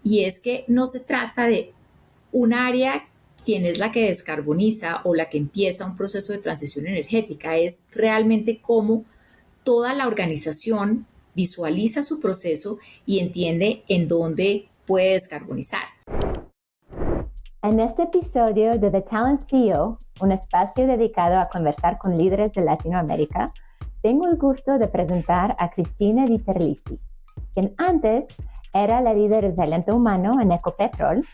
y es que no se trata de un área quien es la que descarboniza o la que empieza un proceso de transición energética, es realmente cómo toda la organización visualiza su proceso y entiende en dónde puede descarbonizar. En este episodio de The Talent CEO, un espacio dedicado a conversar con líderes de Latinoamérica, tengo el gusto de presentar a Cristina Di Terlizzi, quien antes era la líder de talento humano en Ecopetrol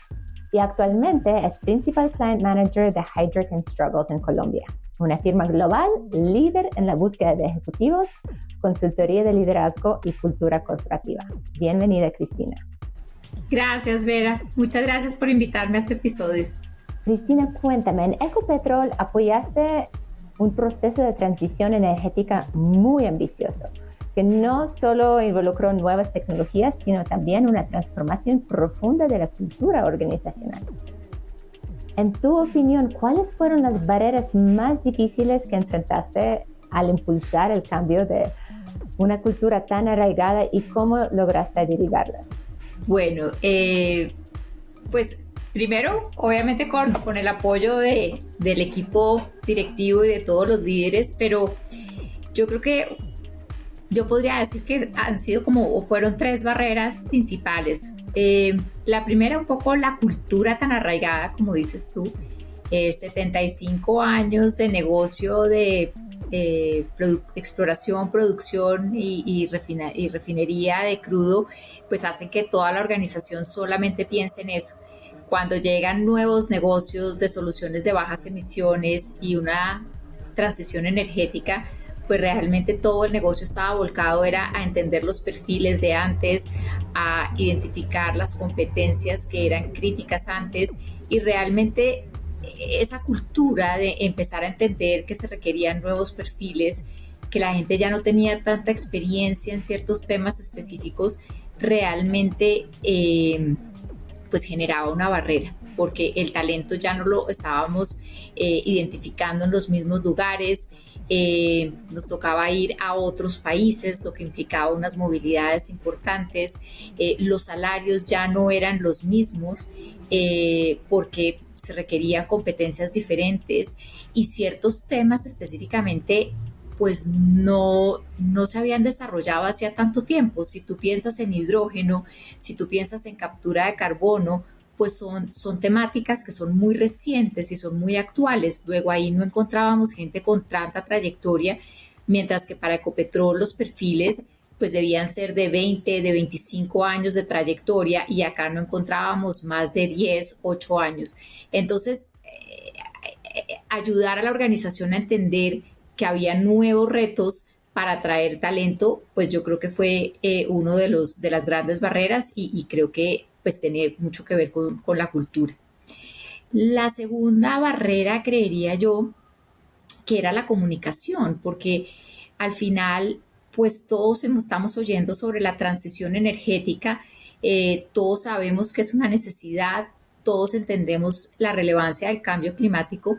y actualmente es Principal Client Manager de Heidrick & Struggles en Colombia, una firma global líder en la búsqueda de ejecutivos, consultoría de liderazgo y cultura corporativa. Bienvenida, Cristina. Gracias, Vera. Muchas gracias por invitarme a este episodio. Cristina, cuéntame, en Ecopetrol apoyaste un proceso de transición energética muy ambicioso, que no solo involucró nuevas tecnologías, sino también una transformación profunda de la cultura organizacional. En tu opinión, ¿cuáles fueron las barreras más difíciles que enfrentaste al impulsar el cambio de una cultura tan arraigada y cómo lograste dirigarlas? Bueno, pues primero, obviamente con el apoyo del equipo directivo y de todos los líderes, pero yo creo que yo podría decir que han sido como, o fueron tres barreras principales. La primera, un poco la cultura tan arraigada, como dices tú, 75 años de negocio de exploración, producción y refinería de crudo, pues hacen que toda la organización solamente piense en eso. Cuando llegan nuevos negocios de soluciones de bajas emisiones y una transición energética, pues realmente todo el negocio estaba volcado era a entender los perfiles de antes, a identificar las competencias que eran críticas antes y realmente esa cultura de empezar a entender que se requerían nuevos perfiles, que la gente ya no tenía tanta experiencia en ciertos temas específicos, realmente pues generaba una barrera, porque el talento ya no lo estábamos identificando en los mismos lugares, nos tocaba ir a otros países, lo que implicaba unas movilidades importantes, los salarios ya no eran los mismos porque se requerían competencias diferentes y ciertos temas específicamente pues no se habían desarrollado hacía tanto tiempo. Si tú piensas en hidrógeno, si tú piensas en captura de carbono, pues son temáticas que son muy recientes y son muy actuales. Luego ahí no encontrábamos gente con tanta trayectoria, mientras que para Ecopetrol los perfiles pues debían ser de 20, de 25 años de trayectoria y acá no encontrábamos más de 10, 8 años. Entonces, ayudar a la organización a entender que había nuevos retos para atraer talento, pues yo creo que fue uno de las grandes barreras y creo que pues tiene mucho que ver con la cultura. La segunda barrera, creería yo, que era la comunicación, porque al final, pues todos estamos oyendo sobre la transición energética, todos sabemos que es una necesidad, todos entendemos la relevancia del cambio climático,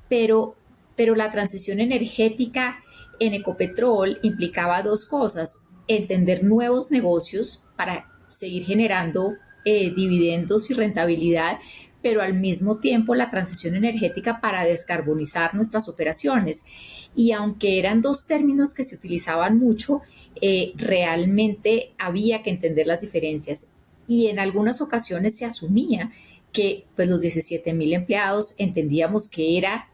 pero, pero la transición energética en Ecopetrol implicaba dos cosas: entender nuevos negocios para seguir generando dividendos y rentabilidad, pero al mismo tiempo la transición energética para descarbonizar nuestras operaciones. Y aunque eran dos términos que se utilizaban mucho, realmente había que entender las diferencias. Y en algunas ocasiones se asumía que pues, los 17,000 empleados entendíamos que era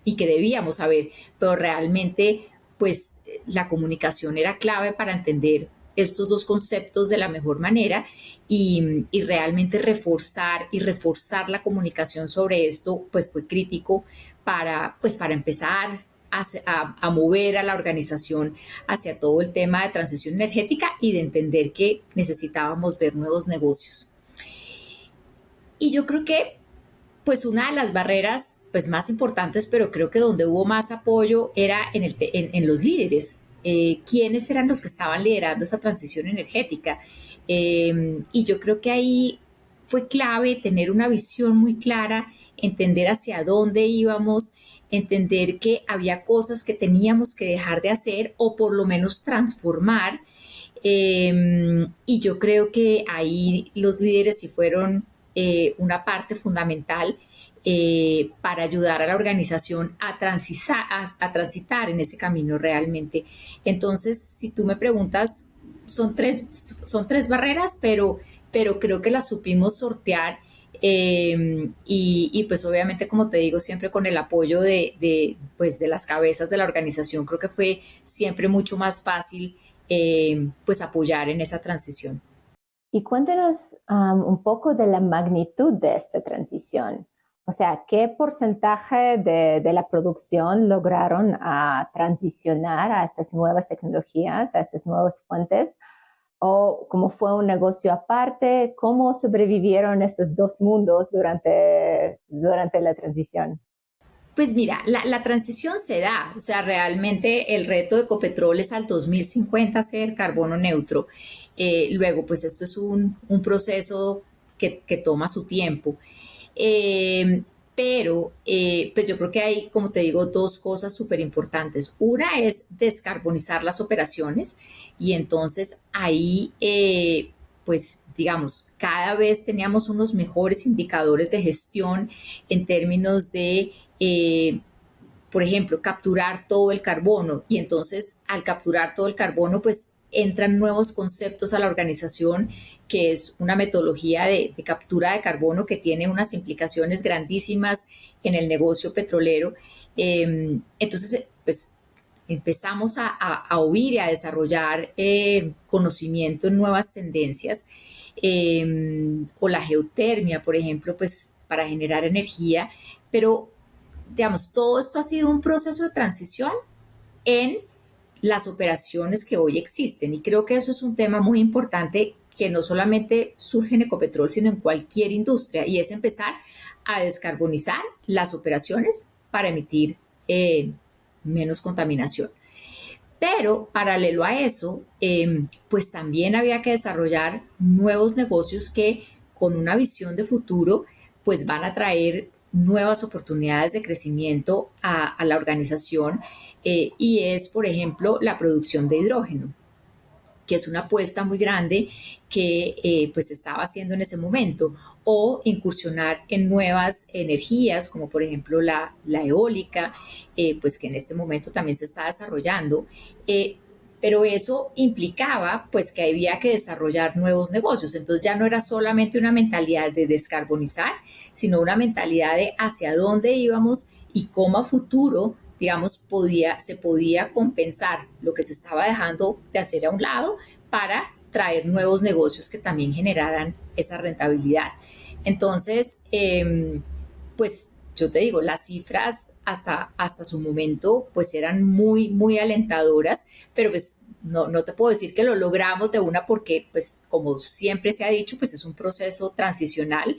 y que debíamos saber, pero realmente pues la comunicación era clave para entender estos dos conceptos de la mejor manera y realmente reforzar la comunicación sobre esto pues fue crítico para empezar a mover a la organización hacia todo el tema de transición energética y de entender que necesitábamos ver nuevos negocios. Y yo creo que pues una de las barreras pues más importantes, pero creo que donde hubo más apoyo era en los líderes. ¿Quiénes eran los que estaban liderando esa transición energética? Y yo creo que ahí fue clave tener una visión muy clara, entender hacia dónde íbamos, entender que había cosas que teníamos que dejar de hacer o por lo menos transformar, Y yo creo que ahí los líderes sí fueron una parte fundamental para ayudar a la organización a transitar en ese camino realmente. Entonces, si tú me preguntas, son tres barreras, pero creo que las supimos sortear y pues obviamente, como te digo, siempre con el apoyo pues de las cabezas de la organización, creo que fue siempre mucho más fácil pues apoyar en esa transición. Y cuéntanos un poco de la magnitud de esta transición. O sea, ¿qué porcentaje de la producción lograron transicionar a estas nuevas tecnologías, a estas nuevas fuentes? ¿O cómo fue un negocio aparte? ¿Cómo sobrevivieron estos dos mundos durante la transición? Pues mira, la transición se da, o sea, realmente el reto de Ecopetrol es al 2050 ser carbono neutro. Luego, pues esto es un proceso que toma su tiempo. Eh, pues yo creo que hay, como te digo, dos cosas súper importantes. Una es descarbonizar las operaciones y entonces ahí, pues digamos, cada vez teníamos unos mejores indicadores de gestión en términos de por ejemplo, capturar todo el carbono y entonces al capturar todo el carbono, pues entran nuevos conceptos a la organización, que es una metodología de captura de carbono que tiene unas implicaciones grandísimas en el negocio petrolero. Entonces, pues empezamos a oír y a desarrollar conocimiento en nuevas tendencias, o la geotermia, por ejemplo, pues para generar energía, pero digamos, todo esto ha sido un proceso de transición en las operaciones que hoy existen. Y creo que eso es un tema muy importante que no solamente surge en Ecopetrol, sino en cualquier industria, y es empezar a descarbonizar las operaciones para emitir menos contaminación. Pero paralelo a eso, pues también había que desarrollar nuevos negocios que con una visión de futuro, pues van a traer nuevas oportunidades de crecimiento a la organización y es, por ejemplo, la producción de hidrógeno, que es una apuesta muy grande que pues se estaba haciendo en ese momento, o incursionar en nuevas energías, como por ejemplo la eólica, pues que en este momento también se está desarrollando. Pero eso implicaba pues que había que desarrollar nuevos negocios. Entonces ya no era solamente una mentalidad de descarbonizar, sino una mentalidad de hacia dónde íbamos y cómo a futuro, digamos, se podía compensar lo que se estaba dejando de hacer a un lado para traer nuevos negocios que también generaran esa rentabilidad. Entonces, pues yo te digo, las cifras hasta su momento pues eran muy, muy alentadoras, pero pues no te puedo decir que lo logramos de una porque pues como siempre se ha dicho, pues es un proceso transicional,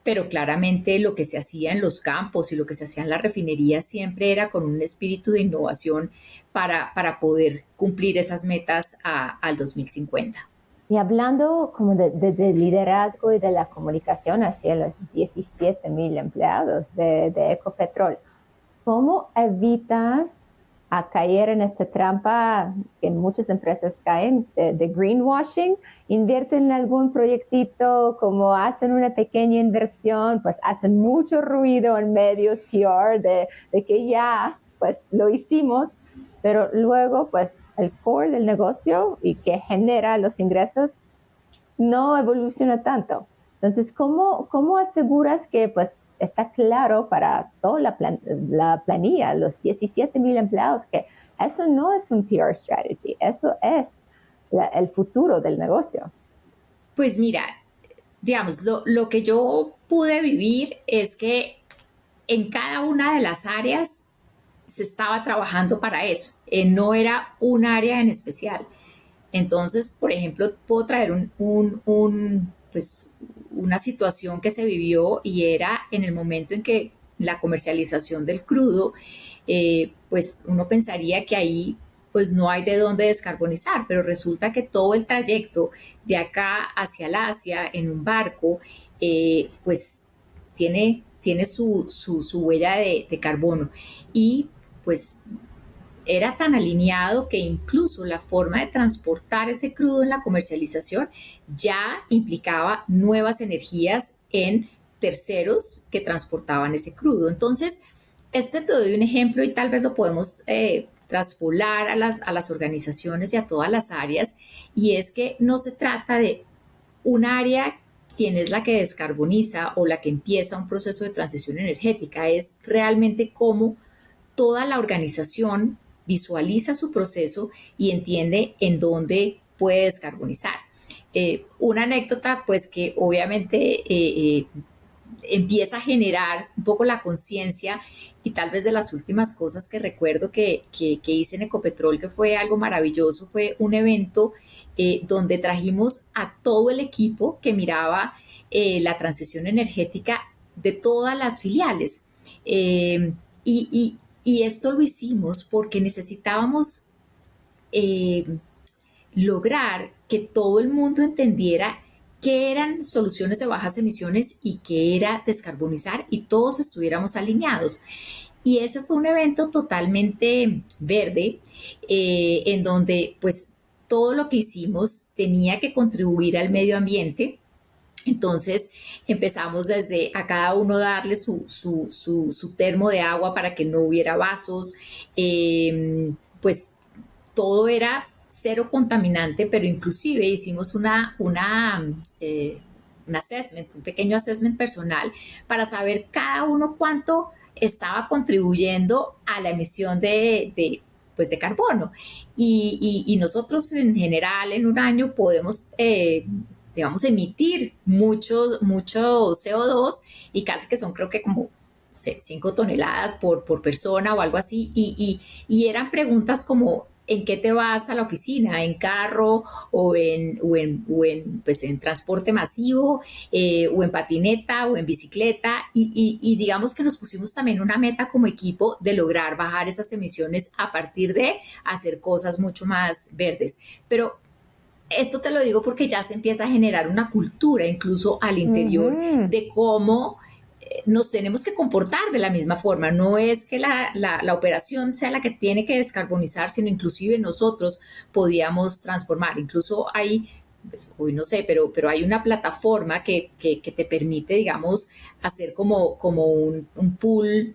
pero claramente lo que se hacía en los campos y lo que se hacía en la refinería siempre era con un espíritu de innovación para poder cumplir esas metas al 2050. Y hablando como de liderazgo y de la comunicación hacia los 17,000 empleados de Ecopetrol, ¿cómo evitas a caer en esta trampa que muchas empresas caen de greenwashing? Invierten en algún proyectito, como hacen una pequeña inversión, pues hacen mucho ruido en medios PR de que ya pues lo hicimos, pero luego pues el core del negocio y que genera los ingresos no evoluciona tanto. Entonces, ¿cómo aseguras que pues está claro para toda la planilla, los 17,000 empleados, que eso no es un PR strategy, eso es el futuro del negocio? Pues mira, digamos, lo que yo pude vivir es que en cada una de las áreas se estaba trabajando para eso. No era un área en especial. Entonces, por ejemplo, puedo traer pues, una situación que se vivió y era en el momento en que la comercialización del crudo, pues uno pensaría que ahí pues no hay de dónde descarbonizar, pero resulta que todo el trayecto de acá hacia el Asia en un barco, pues tiene su huella de carbono. Y pues era tan alineado que incluso la forma de transportar ese crudo en la comercialización ya implicaba nuevas energías en terceros que transportaban ese crudo. Entonces, te doy un ejemplo y tal vez lo podemos traspolar a las organizaciones y a todas las áreas, y es que no se trata de un área quien es la que descarboniza o la que empieza un proceso de transición energética, es realmente cómo toda la organización visualiza su proceso y entiende en dónde puede descarbonizar. Una anécdota, pues que obviamente empieza a generar un poco la conciencia, y tal vez de las últimas cosas que recuerdo que hice en Ecopetrol, que fue algo maravilloso, fue un evento donde trajimos a todo el equipo que miraba la transición energética de todas las filiales. Eh, y esto lo hicimos porque necesitábamos eh, lograr que todo el mundo entendiera qué eran soluciones de bajas emisiones y qué era descarbonizar, y todos estuviéramos alineados. Y ese fue un evento totalmente verde, en donde pues todo lo que hicimos tenía que contribuir al medio ambiente. Entonces empezamos desde a cada uno darle su termo de agua para que no hubiera vasos, pues todo era cero contaminante, pero inclusive hicimos un assessment, un pequeño assessment personal para saber cada uno cuánto estaba contribuyendo a la emisión pues de carbono. Y nosotros en general en un año podemos digamos, emitir mucho CO2, y casi que son, creo que como 5 toneladas por persona o algo así, y eran preguntas como: ¿en qué te vas a la oficina? ¿En carro pues en transporte masivo, o en patineta o en bicicleta? Y digamos que nos pusimos también una meta como equipo de lograr bajar esas emisiones a partir de hacer cosas mucho más verdes. Pero esto te lo digo porque ya se empieza a generar una cultura incluso al interior de cómo nos tenemos que comportar de la misma forma. No es que la operación sea la que tiene que descarbonizar, sino inclusive nosotros podíamos transformar. Incluso hay, pues, hoy no sé, pero hay una plataforma que te permite, digamos, hacer como un pool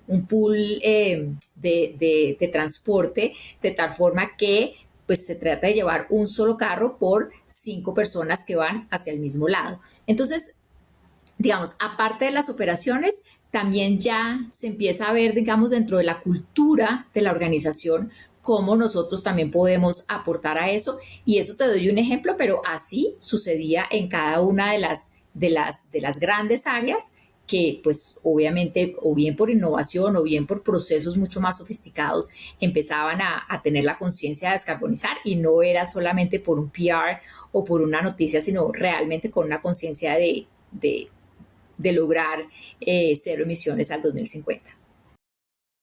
de transporte, de tal forma que pues se trata de llevar un solo carro por 5 personas que van hacia el mismo lado. Entonces, digamos, aparte de las operaciones, también ya se empieza a ver, digamos, dentro de la cultura de la organización, cómo nosotros también podemos aportar a eso. Y eso te doy un ejemplo, pero así sucedía en cada una de las grandes áreas que, pues, obviamente, o bien por innovación o bien por procesos mucho más sofisticados, empezaban a tener la conciencia de descarbonizar, y no era solamente por un PR o por una noticia, sino realmente con una conciencia de lograr cero emisiones al 2050.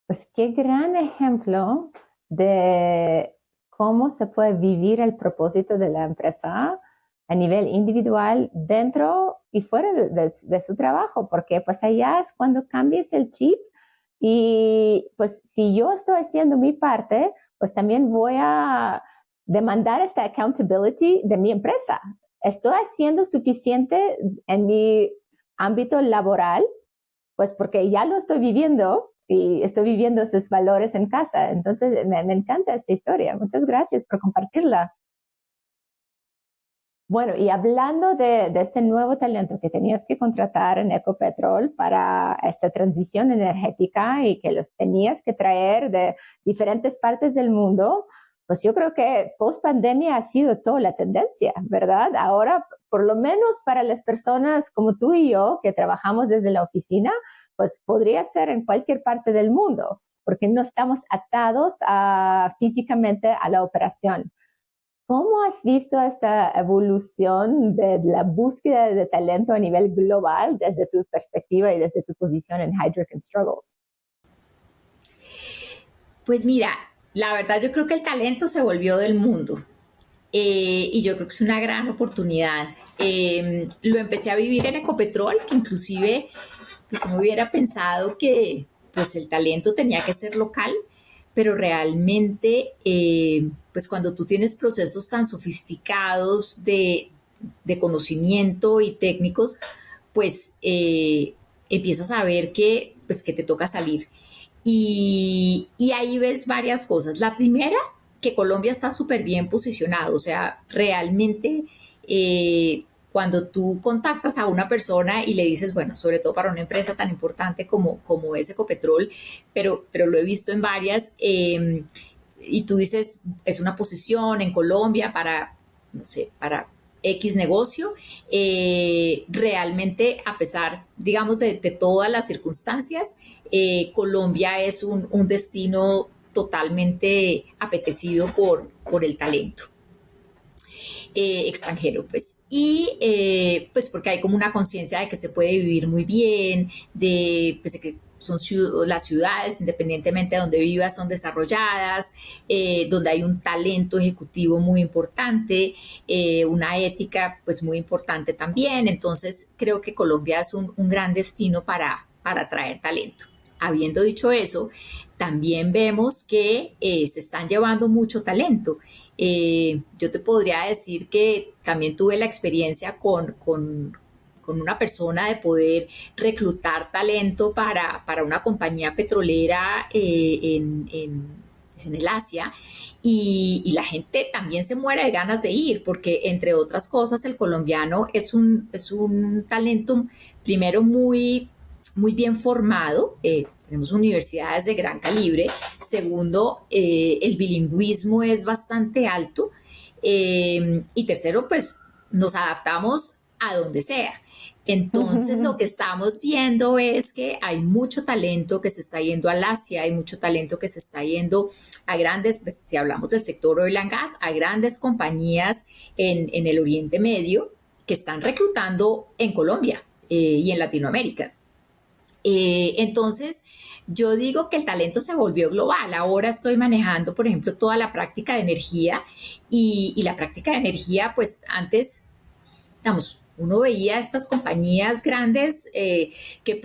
Pues qué gran ejemplo de cómo se puede vivir el propósito de la empresa a nivel individual dentro y fuera de su trabajo, porque pues allá es cuando cambies el chip, y pues si yo estoy haciendo mi parte, pues también voy a demandar esta accountability de mi empresa. Estoy haciendo suficiente en mi ámbito laboral, pues porque ya lo estoy viviendo y estoy viviendo esos valores en casa. Entonces me encanta esta historia. Muchas gracias por compartirla. Bueno, y hablando de este nuevo talento que tenías que contratar en Ecopetrol para esta transición energética y que los tenías que traer de diferentes partes del mundo, pues yo creo que post pandemia ha sido toda la tendencia, ¿verdad? Ahora, por lo menos para las personas como tú y yo que trabajamos desde la oficina, pues podría ser en cualquier parte del mundo, porque no estamos atados físicamente a la operación. ¿Cómo has visto esta evolución de la búsqueda de talento a nivel global desde tu perspectiva y desde tu posición en Heidrick & Struggles? Pues mira, la verdad yo creo que el talento se volvió del mundo, y yo creo que es una gran oportunidad. Lo empecé a vivir en Ecopetrol, que inclusive pues uno hubiera pensado que pues el talento tenía que ser local, pero realmente, pues cuando tú tienes procesos tan sofisticados de conocimiento y técnicos, pues empiezas a ver pues, que te toca salir. Y ahí ves varias cosas. La primera, que Colombia está súper bien posicionado, o sea, realmente cuando tú contactas a una persona y le dices, bueno, sobre todo para una empresa tan importante como es Ecopetrol, pero lo he visto en varias, y tú dices, es una posición en Colombia para, no sé, para X negocio, realmente a pesar, digamos, de todas las circunstancias, Colombia es un destino totalmente apetecido por el talento extranjero, pues. Y pues porque hay como una conciencia de que se puede vivir muy bien, pues, de que son las ciudades, independientemente de donde vivas, son desarrolladas, donde hay un talento ejecutivo muy importante, una ética pues muy importante también. Entonces creo que Colombia es un gran destino para atraer talento. Habiendo dicho eso, también vemos que se están llevando mucho talento. Yo te podría decir que también tuve la experiencia con una persona de poder reclutar talento para una compañía petrolera en el Asia, y la gente también se muere de ganas de ir porque, entre otras cosas, el colombiano es un talento primero muy bien formado. Tenemos universidades de gran calibre. Segundo, el bilingüismo es bastante alto. Y tercero, pues nos adaptamos a donde sea. Entonces, lo que estamos viendo es que hay mucho talento que se está yendo al Asia, hay mucho talento que se está yendo a grandes, pues si hablamos del sector oil and gas, a grandes compañías en el Oriente Medio que están reclutando en Colombia y en Latinoamérica. Entonces, yo digo que el talento se volvió global. Ahora estoy manejando, por ejemplo, toda la práctica de energía, y la práctica de energía, pues antes, digamos, uno veía estas compañías grandes que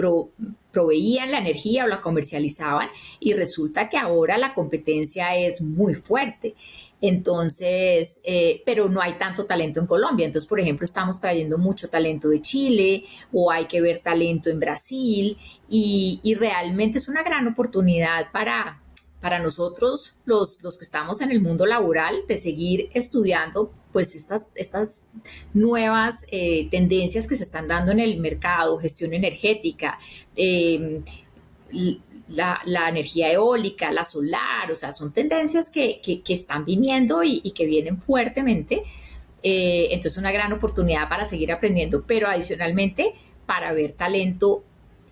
proveían la energía o la comercializaban, y resulta que ahora la competencia es muy fuerte. Entonces, pero no hay tanto talento en Colombia. Entonces, por ejemplo, estamos trayendo mucho talento de Chile, o hay que ver talento en Brasil, y realmente es una gran oportunidad para nosotros, los que estamos en el mundo laboral, de seguir estudiando pues estas nuevas tendencias que se están dando en el mercado, gestión energética, la energía eólica, la solar. O sea, son tendencias que están viniendo y que vienen fuertemente. Entonces, una gran oportunidad para seguir aprendiendo, pero adicionalmente para ver talento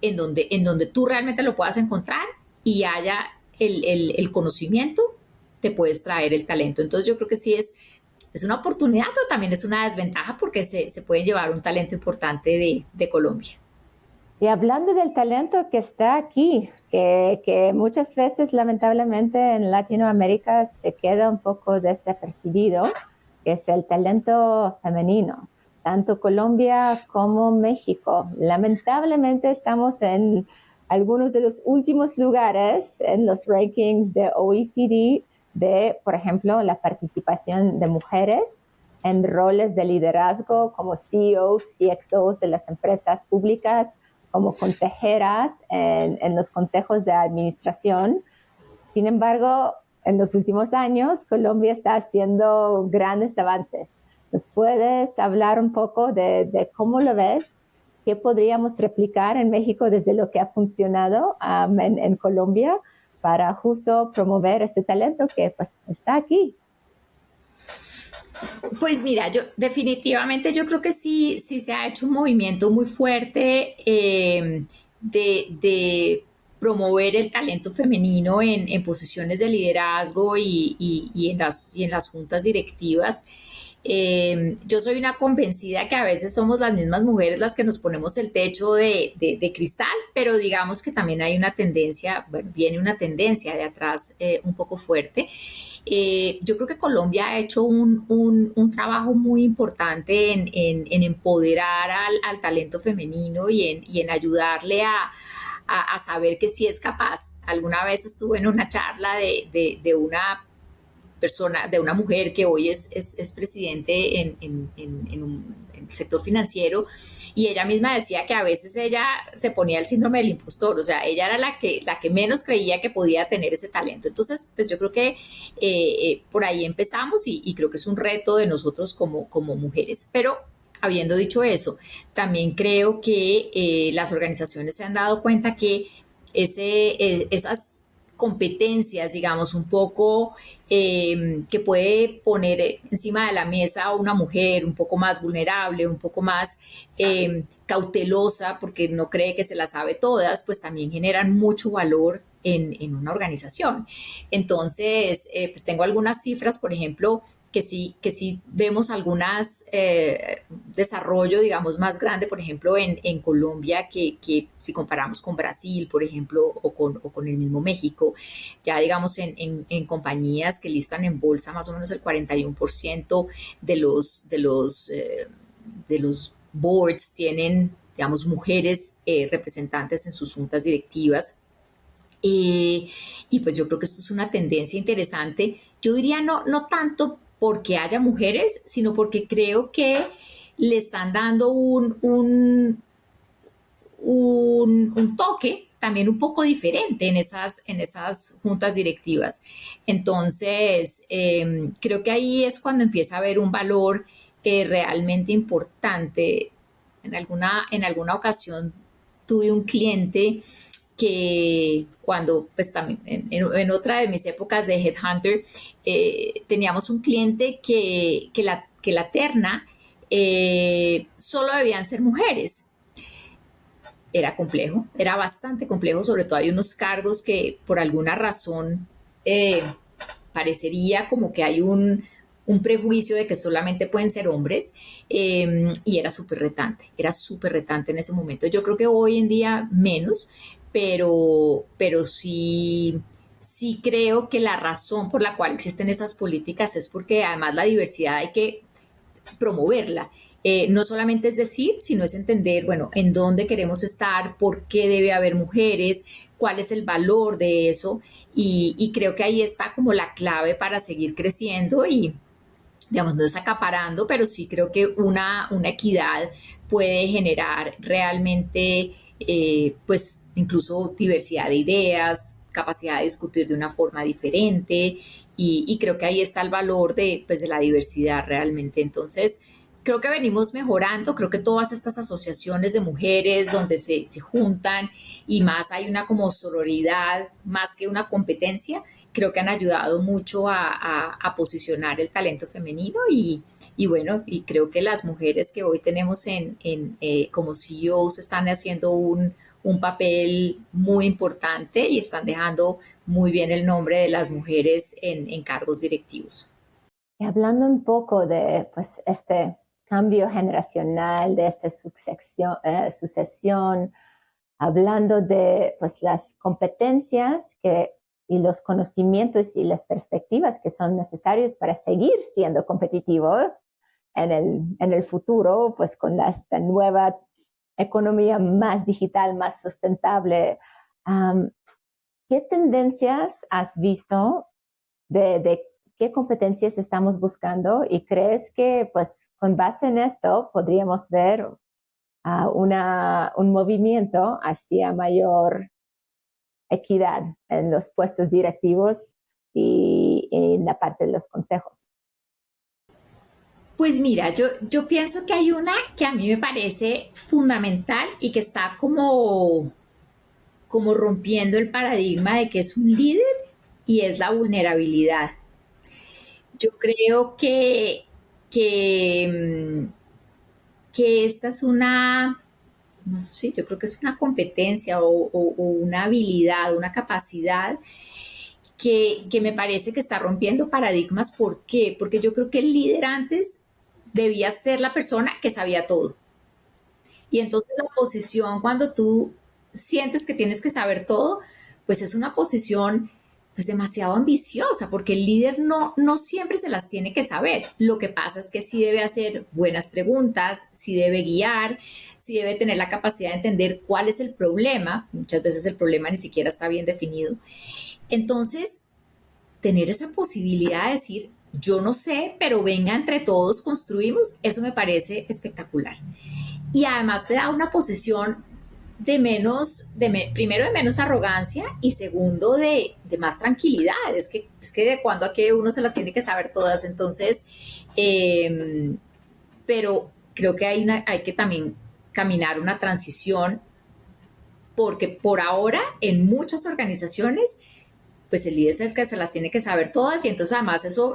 en donde tú realmente lo puedas encontrar y haya el conocimiento, te puedes traer el talento. Entonces, yo creo que sí es una oportunidad, pero también es una desventaja porque se puede llevar un talento importante de Colombia. Y hablando del talento que está aquí, que muchas veces lamentablemente en Latinoamérica se queda un poco desapercibido, que es el talento femenino, tanto Colombia como México. Lamentablemente estamos en algunos de los últimos lugares en los rankings de OECD de, por ejemplo, la participación de mujeres en roles de liderazgo como CEOs, CXOs de las empresas públicas, como consejeras en los consejos de administración. Sin embargo, en los últimos años, Colombia está haciendo grandes avances. ¿Nos puedes hablar un poco de cómo lo ves? ¿Qué podríamos replicar en México desde lo que ha funcionado en Colombia para justo promover este talento que pues está aquí? Pues mira, definitivamente yo creo que sí se ha hecho un movimiento muy fuerte de promover el talento femenino en posiciones de liderazgo y en las juntas directivas. Yo soy una convencida que a veces somos las mismas mujeres las que nos ponemos el techo de cristal, pero digamos que también hay una tendencia, bueno, viene una tendencia de atrás un poco fuerte. Yo creo que Colombia ha hecho un trabajo muy importante en empoderar al talento femenino y en ayudarle a saber que sí es capaz. Alguna vez estuve en una charla de una persona, de una mujer que hoy es presidente en el sector financiero, y ella misma decía que a veces ella se ponía el síndrome del impostor, o sea, ella era la que menos creía que podía tener ese talento. Entonces, pues yo creo que por ahí empezamos y creo que es un reto de nosotros como mujeres. Pero habiendo dicho eso, también creo que las organizaciones se han dado cuenta que esas competencias, digamos, un poco que puede poner encima de la mesa a una mujer un poco más vulnerable, un poco más cautelosa, porque no cree que se las sabe todas, pues también generan mucho valor en una organización. Entonces, pues tengo algunas cifras, por ejemplo, que sí vemos algunas desarrollo, digamos, más grande, por ejemplo, en Colombia, que si comparamos con Brasil, por ejemplo, o con el mismo México, ya digamos en compañías que listan en bolsa, más o menos el 41% de los boards tienen, digamos, mujeres representantes en sus juntas directivas. Y pues yo creo que esto es una tendencia interesante. Yo diría no tanto porque haya mujeres, sino porque creo que le están dando un toque también un poco diferente en esas juntas directivas. Entonces, creo que ahí es cuando empieza a haber un valor realmente importante. En alguna ocasión tuve un cliente que cuando, pues también en otra de mis épocas de Headhunter, teníamos un cliente que la terna solo debían ser mujeres. Era complejo, era bastante complejo, sobre todo hay unos cargos que por alguna razón eh, parecería como que hay un prejuicio de que solamente pueden ser hombres, y era súper retante en ese momento. Yo creo que hoy en día menos, pero sí creo que la razón por la cual existen esas políticas es porque además la diversidad hay que promoverla. No solamente es decir, sino es entender, bueno, en dónde queremos estar, por qué debe haber mujeres, cuál es el valor de eso. Y creo que ahí está como la clave para seguir creciendo y, digamos, no es acaparando, pero sí creo que una equidad puede generar realmente, pues, incluso diversidad de ideas, capacidad de discutir de una forma diferente, y creo que ahí está el valor pues, de la diversidad realmente. Entonces, creo que venimos mejorando, creo que todas estas asociaciones de mujeres donde se juntan y más hay una como sororidad, más que una competencia, creo que han ayudado mucho a posicionar el talento femenino y bueno, y creo que las mujeres que hoy tenemos como CEOs están haciendo un papel muy importante y están dejando muy bien el nombre de las mujeres en cargos directivos. Y hablando un poco de pues, este cambio generacional, de esta sucesión, hablando de pues, las competencias y los conocimientos y las perspectivas que son necesarios para seguir siendo competitivo en el futuro, pues con esta nueva economía más digital, más sustentable. Um, ¿Qué tendencias has visto de qué competencias estamos buscando y crees que pues con base en esto podríamos ver un movimiento hacia mayor equidad en los puestos directivos y en la parte de los consejos? Pues mira, yo pienso que hay una que a mí me parece fundamental y que está como rompiendo el paradigma de que es un líder, y es la vulnerabilidad. Yo creo que, que esta es no sé, yo creo que es una competencia o una habilidad, una capacidad que me parece que está rompiendo paradigmas. ¿Por qué? Porque yo creo que el líder antes debía ser la persona que sabía todo. Y entonces la posición, cuando tú sientes que tienes que saber todo, pues es una posición pues demasiado ambiciosa, porque el líder no siempre se las tiene que saber. Lo que pasa es que sí debe hacer buenas preguntas, sí debe guiar, sí debe tener la capacidad de entender cuál es el problema. Muchas veces el problema ni siquiera está bien definido. Entonces, tener esa posibilidad de decir, yo no sé, pero venga, entre todos construimos, eso me parece espectacular. Y además te da una posición de menos, primero de menos arrogancia y segundo de más tranquilidad. Es que de cuando a que uno se las tiene que saber todas. Entonces, pero creo que hay que también caminar una transición porque por ahora en muchas organizaciones pues el líder es el que se las tiene que saber todas y entonces además eso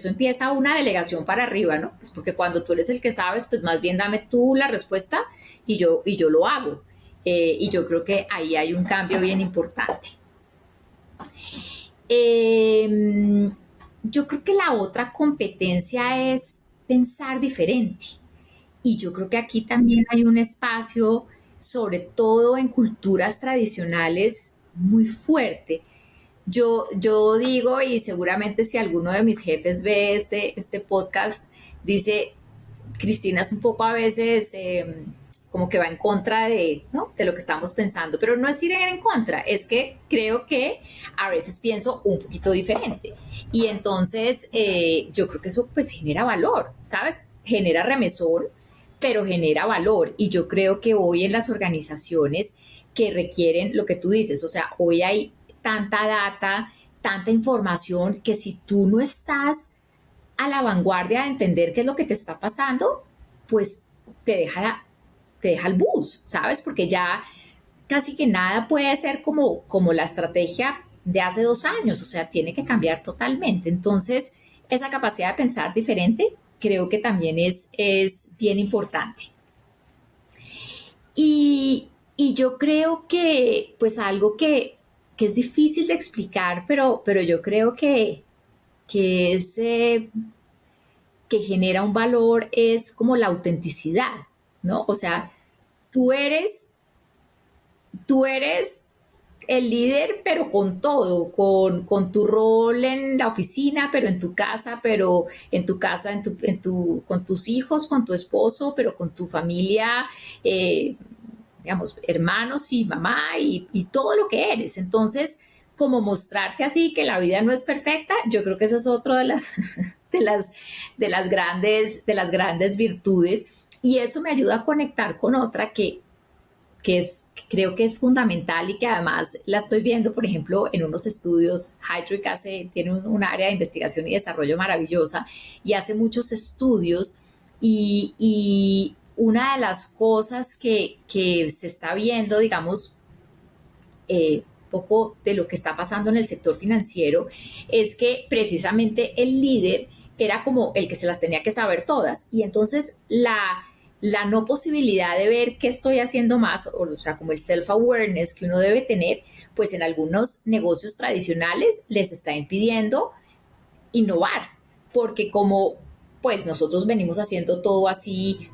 empieza una delegación para arriba, ¿no? Pues porque cuando tú eres el que sabes, pues más bien dame tú la respuesta y yo lo hago. Y yo creo que ahí hay un cambio bien importante. Yo creo que la otra competencia es pensar diferente. Y yo creo que aquí también hay un espacio, sobre todo en culturas tradicionales, muy fuerte. Yo digo, y seguramente si alguno de mis jefes ve este podcast, dice, Cristina es un poco a veces como que va en contra de, ¿no? de lo que estamos pensando, pero no es ir en contra, es que creo que a veces pienso un poquito diferente. Y entonces yo creo que eso pues genera valor, ¿sabes? Genera remesón, pero genera valor. Y yo creo que hoy en las organizaciones que requieren lo que tú dices, o sea, hoy hay tanta data, tanta información, que si tú no estás a la vanguardia de entender qué es lo que te está pasando, pues te deja, te deja el bus, ¿sabes? Porque ya casi que nada puede ser como la estrategia de hace 2 años, o sea, tiene que cambiar totalmente. Entonces, esa capacidad de pensar diferente creo que también es bien importante. Y yo creo que, pues algo que es difícil de explicar, pero yo creo que es que genera un valor es como la autenticidad, ¿no? O sea, tú eres, tú eres el líder, pero con todo, con tu rol en la oficina, pero en tu casa, con tus hijos, con tu esposo, pero con tu familia, digamos, hermanos y mamá y todo lo que eres. Entonces, como mostrarte así que la vida no es perfecta, yo creo que eso es otro de las, de las, de las grandes virtudes. Y eso me ayuda a conectar con otra que creo que es fundamental y que además la estoy viendo, por ejemplo, en unos estudios. Heidrick tiene un área de investigación y desarrollo maravillosa y hace muchos estudios y una de las cosas que se está viendo, digamos, poco de lo que está pasando en el sector financiero, es que precisamente el líder era como el que se las tenía que saber todas. Y entonces la no posibilidad de ver qué estoy haciendo más, o sea, como el self-awareness que uno debe tener, pues en algunos negocios tradicionales les está impidiendo innovar, porque como pues nosotros venimos haciendo todo así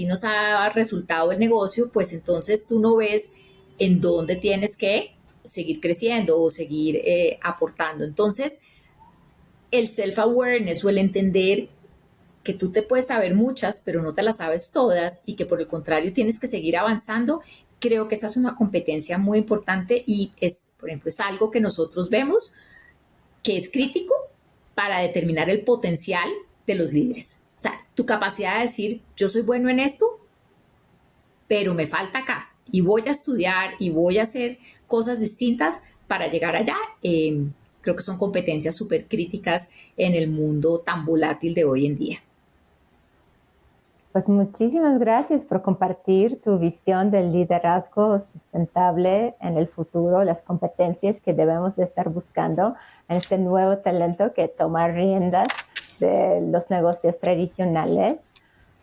nos ha resultado el negocio, pues entonces tú no ves en dónde tienes que seguir creciendo o seguir aportando. Entonces, el self-awareness o el entender que tú te puedes saber muchas, pero no te las sabes todas y que por el contrario tienes que seguir avanzando, creo que esa es una competencia muy importante y es, por ejemplo, es algo que nosotros vemos que es crítico para determinar el potencial de los líderes. O sea, tu capacidad de decir, yo soy bueno en esto, pero me falta acá y voy a estudiar y voy a hacer cosas distintas para llegar allá. Creo que son competencias súper críticas en el mundo tan volátil de hoy en día. Pues muchísimas gracias por compartir tu visión del liderazgo sustentable en el futuro, las competencias que debemos de estar buscando en este nuevo talento que toma riendas de los negocios tradicionales.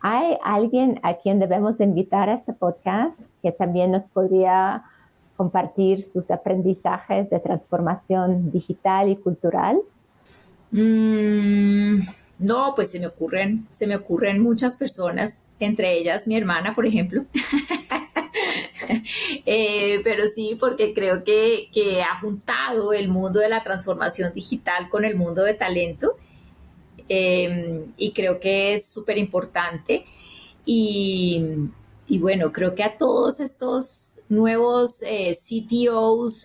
¿Hay alguien a quien debemos de invitar a este podcast que también nos podría compartir sus aprendizajes de transformación digital y cultural? No, pues se me ocurren muchas personas, entre ellas mi hermana, por ejemplo. Pero sí, porque creo que ha juntado el mundo de la transformación digital con el mundo de talento, y creo que es súper importante. Y, y, bueno, creo que a todos estos nuevos CTOs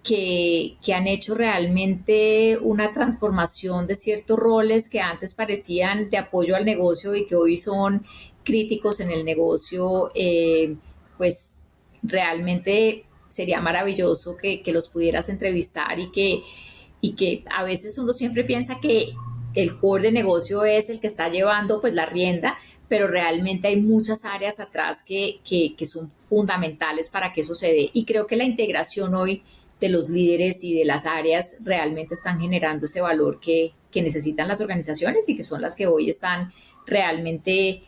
que han hecho realmente una transformación de ciertos roles que antes parecían de apoyo al negocio y que hoy son críticos en el negocio, pues realmente sería maravilloso que los pudieras entrevistar y que a veces uno siempre piensa que el core de negocio es el que está llevando pues la rienda, pero realmente hay muchas áreas atrás que son fundamentales para que eso se dé. Y creo que la integración hoy de los líderes y de las áreas realmente están generando ese valor que necesitan las organizaciones y que son las que hoy están realmente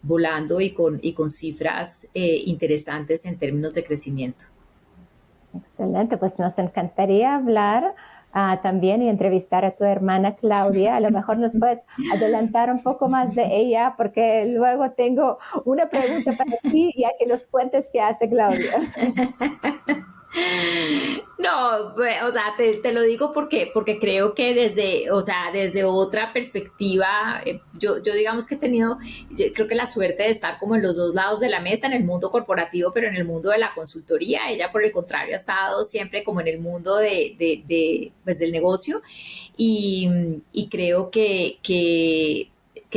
volando y con cifras interesantes en términos de crecimiento. Excelente, pues nos encantaría hablar también y entrevistar a tu hermana Claudia. A lo mejor nos puedes adelantar un poco más de ella, porque luego tengo una pregunta para ti, ya que nos cuentes qué hace Claudia. No, o sea, te lo digo porque creo que desde, o sea, desde otra perspectiva, yo digamos que he tenido, yo creo que la suerte de estar como en los dos lados de la mesa, en el mundo corporativo, pero en el mundo de la consultoría. Ella, por el contrario, ha estado siempre como en el mundo pues, del negocio, y creo que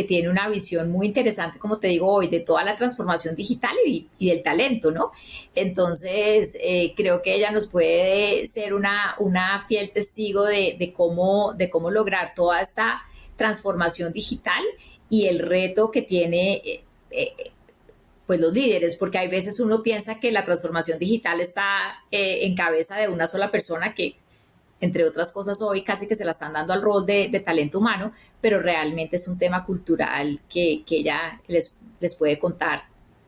tiene una visión muy interesante, como te digo hoy, de toda la transformación digital y del talento, ¿no? Entonces, creo que ella nos puede ser una fiel testigo de cómo lograr toda esta transformación digital y el reto que tiene pues los líderes, porque hay veces uno piensa que la transformación digital está en cabeza de una sola persona que entre otras cosas hoy casi que se la están dando al rol de talento humano, pero realmente es un tema cultural que ella les puede contar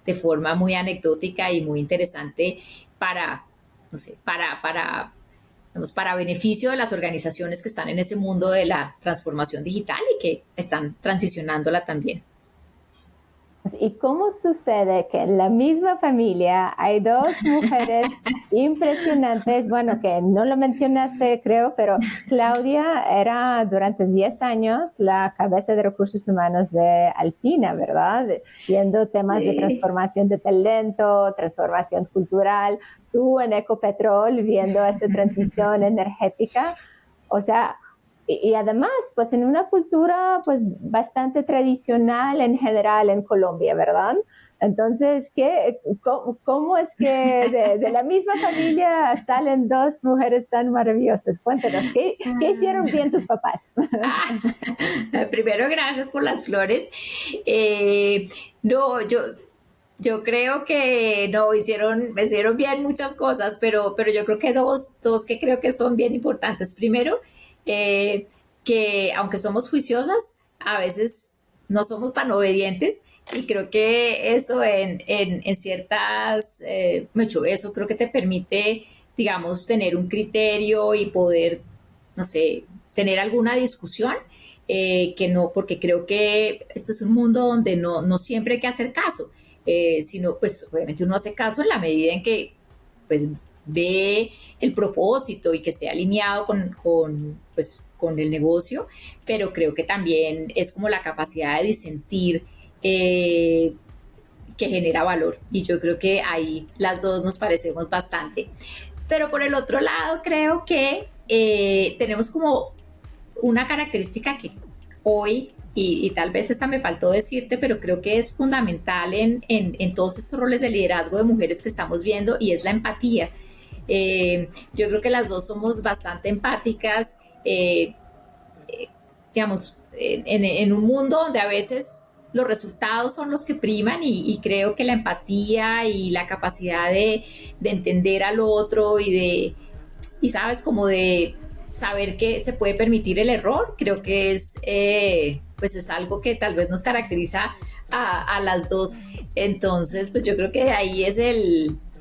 de forma muy anecdótica y muy interesante para, no sé, digamos, para beneficio de las organizaciones que están en ese mundo de la transformación digital y que están transicionándola también. ¿Y cómo sucede que en la misma familia hay dos mujeres impresionantes? Bueno, que no lo mencionaste, creo, pero Claudia era durante 10 años la cabeza de recursos humanos de Alpina, ¿verdad? Viendo temas de Sí. transformación de talento, transformación cultural. Tú en Ecopetrol viendo esta transición energética. O sea, y además, pues en una cultura pues bastante tradicional en general en Colombia, ¿verdad? Entonces, cómo es que de la misma familia salen dos mujeres tan maravillosas? Cuéntanos, ¿qué hicieron bien tus papás? Ah, primero, gracias por las flores. No, yo creo que no, hicieron bien muchas cosas, pero yo creo que dos que creo que son bien importantes. Primero, eh, que aunque somos juiciosas, a veces no somos tan obedientes y creo que eso en ciertas, mucho eso creo que te permite, digamos, tener un criterio y poder, no sé, tener alguna discusión. Que no, porque creo que esto es un mundo donde no siempre hay que hacer caso, sino pues obviamente uno hace caso en la medida en que pues ve el propósito y que esté alineado pues, con el negocio, pero creo que también es como la capacidad de disentir que genera valor, y yo creo que ahí las dos nos parecemos bastante. Pero por el otro lado creo que tenemos como una característica que hoy, y tal vez esa me faltó decirte, pero creo que es fundamental en todos estos roles de liderazgo de mujeres que estamos viendo, y es la empatía. Yo creo que las dos somos bastante empáticas, digamos, en un mundo donde a veces los resultados son los que priman, y creo que la empatía y la capacidad de entender al otro y sabes, como de saber que se puede permitir el error, creo que pues es algo que tal vez nos caracteriza a las dos. Entonces, pues yo creo que de ahí es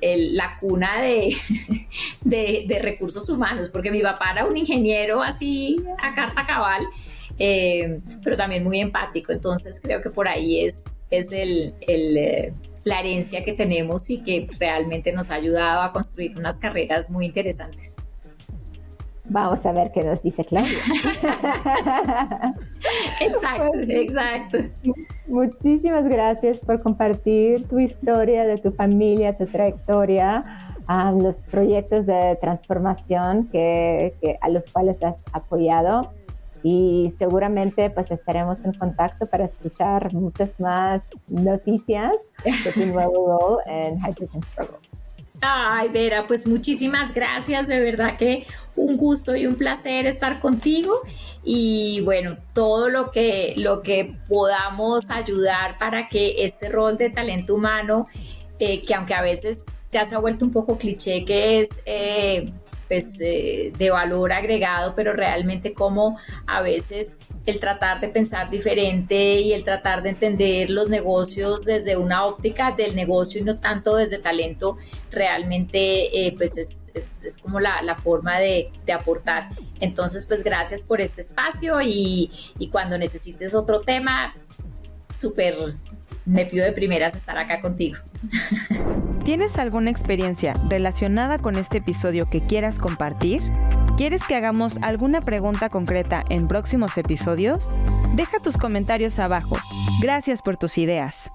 la cuna de recursos humanos, porque mi papá era un ingeniero así a carta cabal, pero también muy empático. Entonces creo que por ahí es la herencia que tenemos y que realmente nos ha ayudado a construir unas carreras muy interesantes. Vamos a ver qué nos dice Claudia. Exacto, pues, exacto. Muchísimas gracias por compartir tu historia de tu familia, tu trayectoria, los proyectos de transformación a los cuales has apoyado. Y seguramente pues estaremos en contacto para escuchar muchas más noticias de tu nuevo rol en Hydrogen Struggles. Ay, Vera, pues muchísimas gracias, de verdad que un gusto y un placer estar contigo y bueno, todo lo que podamos ayudar para que este rol de talento humano, que aunque a veces ya se ha vuelto un poco cliché, que es de valor agregado, pero realmente como a veces el tratar de pensar diferente y el tratar de entender los negocios desde una óptica del negocio y no tanto desde talento, realmente pues es como la forma de aportar. Entonces, pues gracias por este espacio y cuando necesites otro tema, súper me pido de primeras estar acá contigo. ¿Tienes alguna experiencia relacionada con este episodio que quieras compartir? ¿Quieres que hagamos alguna pregunta concreta en próximos episodios? Deja tus comentarios abajo. Gracias por tus ideas.